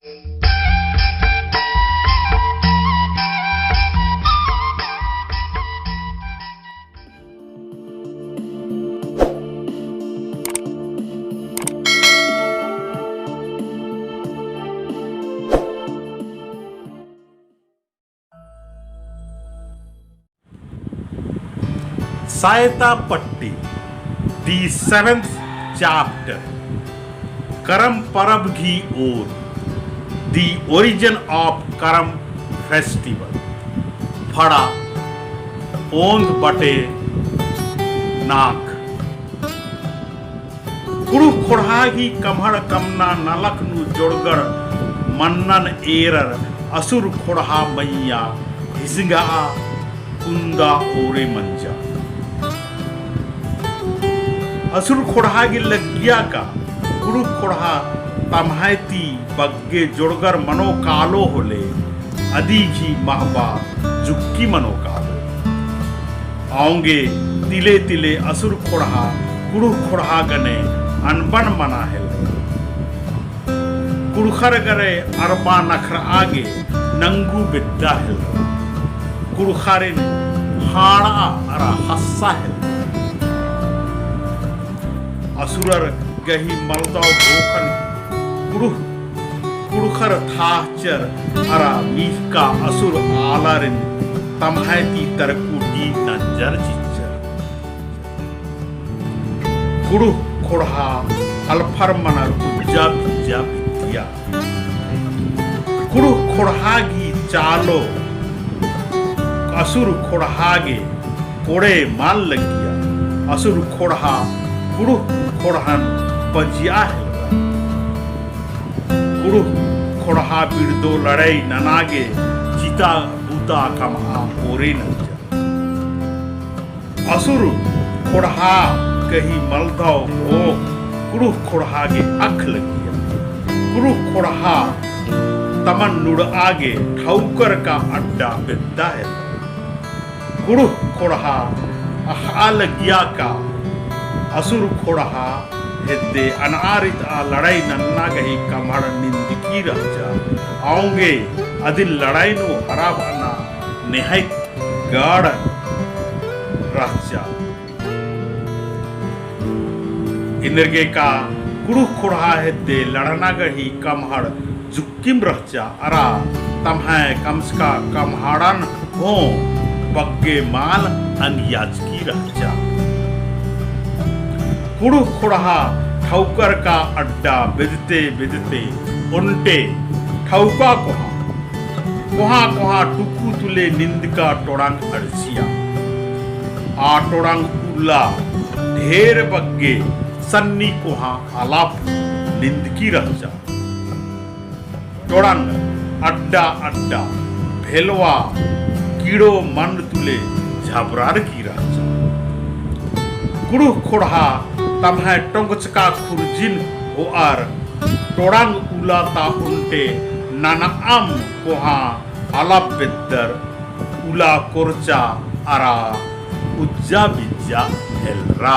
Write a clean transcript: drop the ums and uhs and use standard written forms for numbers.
Saita Patti, the 7th chapter, Karam Parab Ghi Or, the origin of Karam festival, Phada, Ond Bate, Nak, Kuru Khorhagi Kamhar Kamna Nalaknu Jorgar, Mannan Erar, Asur Khorha Maiya, Hisinga Kunda Ore Manja. असुर खोड़ा की लग्या का गुरु खोड़ा तमहायती बग्गे जोड़गर मनो कालो होले अदीघी महबा जुक्की मनो कालो आऊंगे तिले तिले असुर खोड़ा गुरु खोड़ा गने अनबन मना है कुड़खर गरे अरबा नखर आगे नंगू बिद्दा है कुड़खरे हाड़ा अरा हस्सा है असुरर गही मलदाव भोखन कुड़खर थाचर अरा मीह का असुर आलारिन तमहायती तरकू दी नंजर चिच्चर कुड़ु खोड़ा अलफर मनर उज्जा भिज्जा भित्तिया कुड़ु खोड़ागी चालो असुर खोड़ागे कोड़े माल लगिया असुर खोड़ा कुड़ु खोड़हन पजिया है कुड़ु खोड़ा बिरदो लड़ाई ननागे चिता बूता कम आपोरे नंजा असुर खोड़ा कही मलदाव हो कुड़ु खोड़ा के अख लगिया कुड़ु खोड़ा तमन नुड़ आगे ठाउकर का अड्डा बिद्दा है कुड़ु खोड़ा अहाल गिया का असुर खोड़ा हेद्दे अनारित आ लड़ाई नन्ना गही कमड़ निंदकी रहजा आऊंगे अदिल लड़ाई नो हरा बना निहाय गाड़ रहजा इंद्रगे का कुड़ु खोड़ा हेद्दे लड़ना गही कमहड़ जुक्किम रहजा अरा तमहे कमसका कमहाड़न हो बग्गे माल अंगियाजकी रहजा कुड़ु खोड़ा ठाउकर का अड्डा बिदते बिदते उन्टे ठाउका कोहा कोहा टुकू तुले निंद का टोड़ांग अड़सिया आ टोड़ांग उल्ला ढेर बग्गे सन्नी कोहा आलाप निंद की रह जा टोड़ांग अड्डा अड्डा भेलवा कीड़ो मन तुले झाबरार की रह जा कुड़ु खोड़ा तमहे टोंगचका खुरजिन हो आर टोड़ांग उलाता उन्टे नानाम कोहा आलाप बिद्दर उला कोरचा अरा उज्जा बिज्जा हेलरा